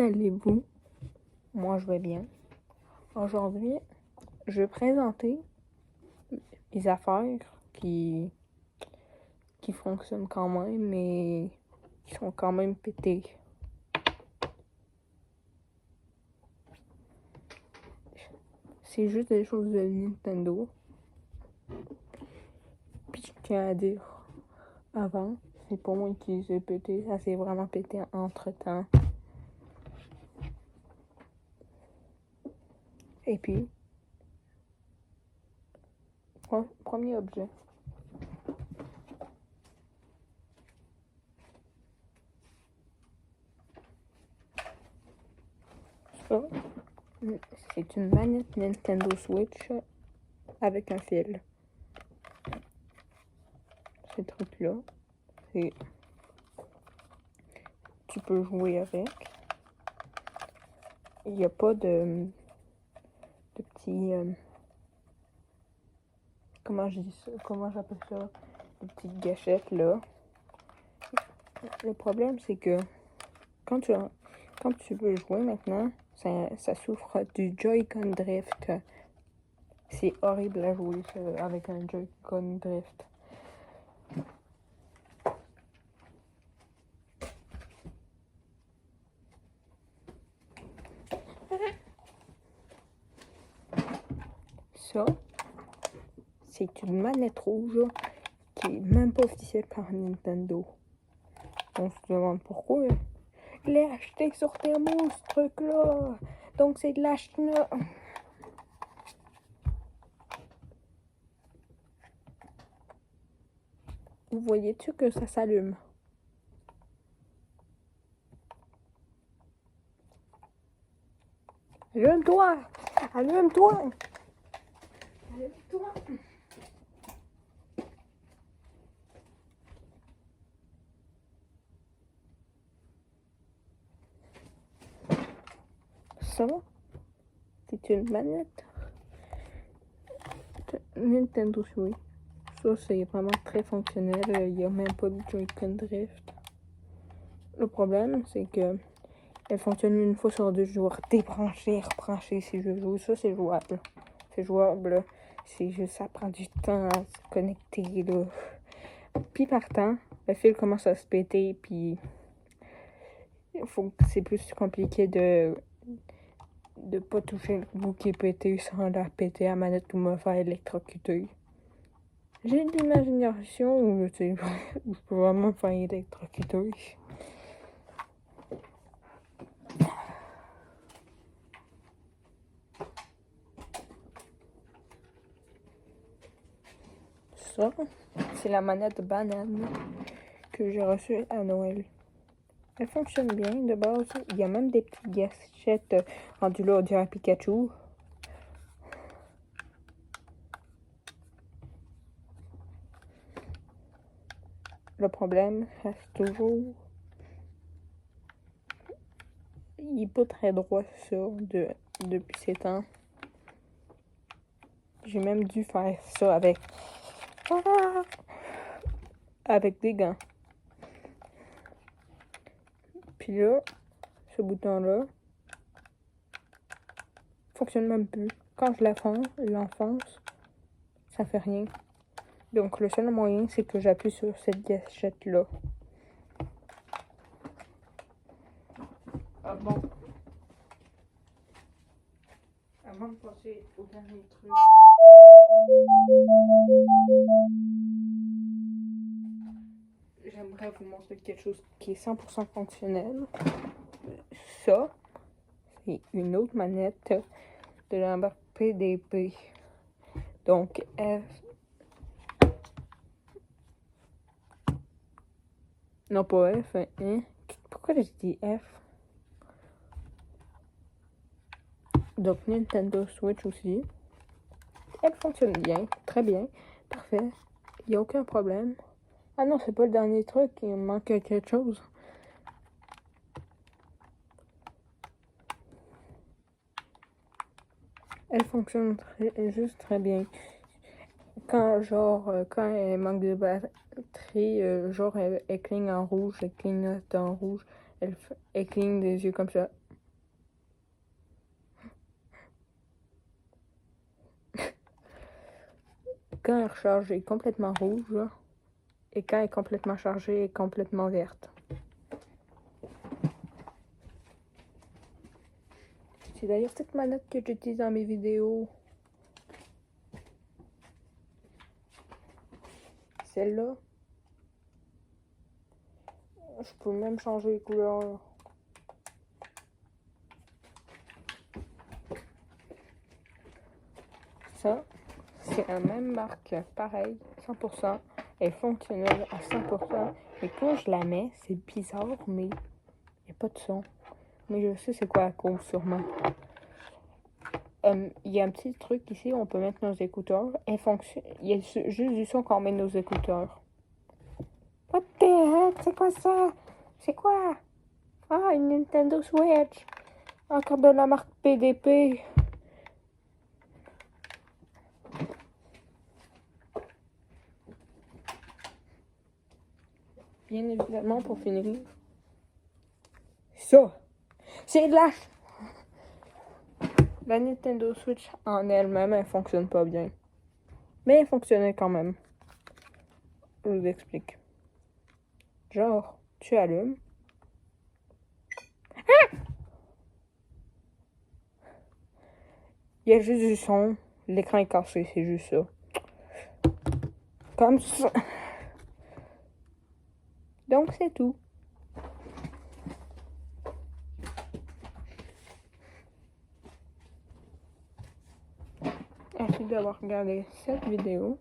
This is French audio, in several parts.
allez-vous? Moi, je vais bien. Aujourd'hui, je vais présenter des affaires qui fonctionnent quand même, mais qui sont quand même pétées. C'est juste des choses de Nintendo. Puis je tiens à dire, avant, c'est pas moi qui les ai pété, ça s'est vraiment pété entre-temps. Et puis, premier objet. Ça, c'est une manette Nintendo Switch avec un fil. Ce truc-là, c'est... Tu peux jouer avec. Il n'y a pas de petits... comment j'appelle ça? Des petites gâchettes, là. Le problème, c'est que quand tu veux jouer maintenant, ça souffre du Joy-Con Drift. C'est horrible à jouer ça, avec un Joy-Con Drift. Ça, c'est une manette rouge qui est même pas officielle par Nintendo. On se demande pourquoi. Je l'ai acheté sur Temu, ce truc-là. Donc c'est de l'achat. Vous voyez-tu que ça s'allume? Allume-toi! Allume-toi! Allume-toi! Ça, c'est une manette de Nintendo Switch. Ça, c'est vraiment très fonctionnel. Il n'y a même pas de Joy-Con Drift. Le problème, c'est que elle fonctionne une fois sur deux. Je dois débrancher, rebrancher si je veux. Ça, c'est jouable. C'est jouable. C'est juste, ça prend du temps à se connecter, là. Puis partant, le fil commence à se péter, puis c'est plus compliqué de pas toucher le bout qui est pété sans la péter à la manette ou me faire électrocuter. J'ai de l'imagination où je peux vraiment me faire électrocuter. Ça, c'est la manette banane que j'ai reçue à Noël. Elle fonctionne bien de base. Il y a même des petites gâchettes rendues là, on dirait Pikachu. Le problème reste toujours... Il n'est pas très droit, ça, depuis ces temps. J'ai même dû faire ça avec des gants. Puis là, ce bouton-là fonctionne même plus. Quand je l'enfonce, ça fait rien. Donc le seul moyen, c'est que j'appuie sur cette gâchette-là. Ah bon. Avant de passer au dernier truc... J'aimerais vous montrer quelque chose qui est 100% fonctionnel. Ça, c'est une autre manette de la marque PDP. Donc F. Non, pas F, hein? Pourquoi j'ai dit F? Donc Nintendo Switch aussi. Elle fonctionne bien, très bien, parfait. Il n'y a aucun problème. Ah non, c'est pas le dernier truc, il me manque quelque chose. Elle fonctionne juste très bien. Quand elle manque de batterie, elle cligne en rouge, elle clignote en rouge, elle cligne des yeux comme ça. quand elle recharge, elle est complètement rouge, là. Et quand elle est complètement chargée, elle est complètement verte. C'est d'ailleurs cette manette que j'utilise dans mes vidéos. Celle-là. Je peux même changer les couleurs. Ça, c'est la même marque, pareil, 100%. Elle est fonctionnelle à 100%. Et quand je la mets, c'est bizarre, mais il n'y a pas de son. Mais je sais c'est quoi la cause, sûrement. Il y a un petit truc ici où on peut mettre nos écouteurs. Il y a juste du son quand on met nos écouteurs. What the heck? C'est quoi ça? C'est quoi? Ah, une Nintendo Switch. Encore de la marque PDP. Bien évidemment, pour finir, ça, c'est de la Nintendo Switch en elle-même, elle fonctionne pas bien. Mais elle fonctionnait quand même. Je vous explique. Genre, tu allumes. Ah! Il y a juste du son. L'écran est cassé, c'est juste ça. Comme ça. Donc, c'est tout. Merci d'avoir regardé cette vidéo.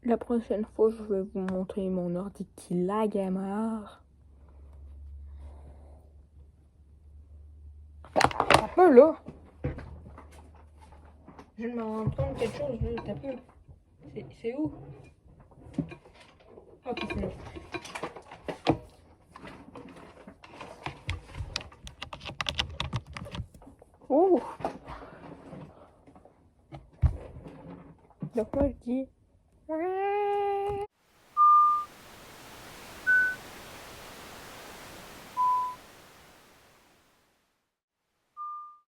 La prochaine fois, je vais vous montrer mon ordi qui lag à mort. T'as peu là. Je me rends compte de quelque chose là. T'as peu. C'est où? Ok, c'est là. Oh! Donc moi je dis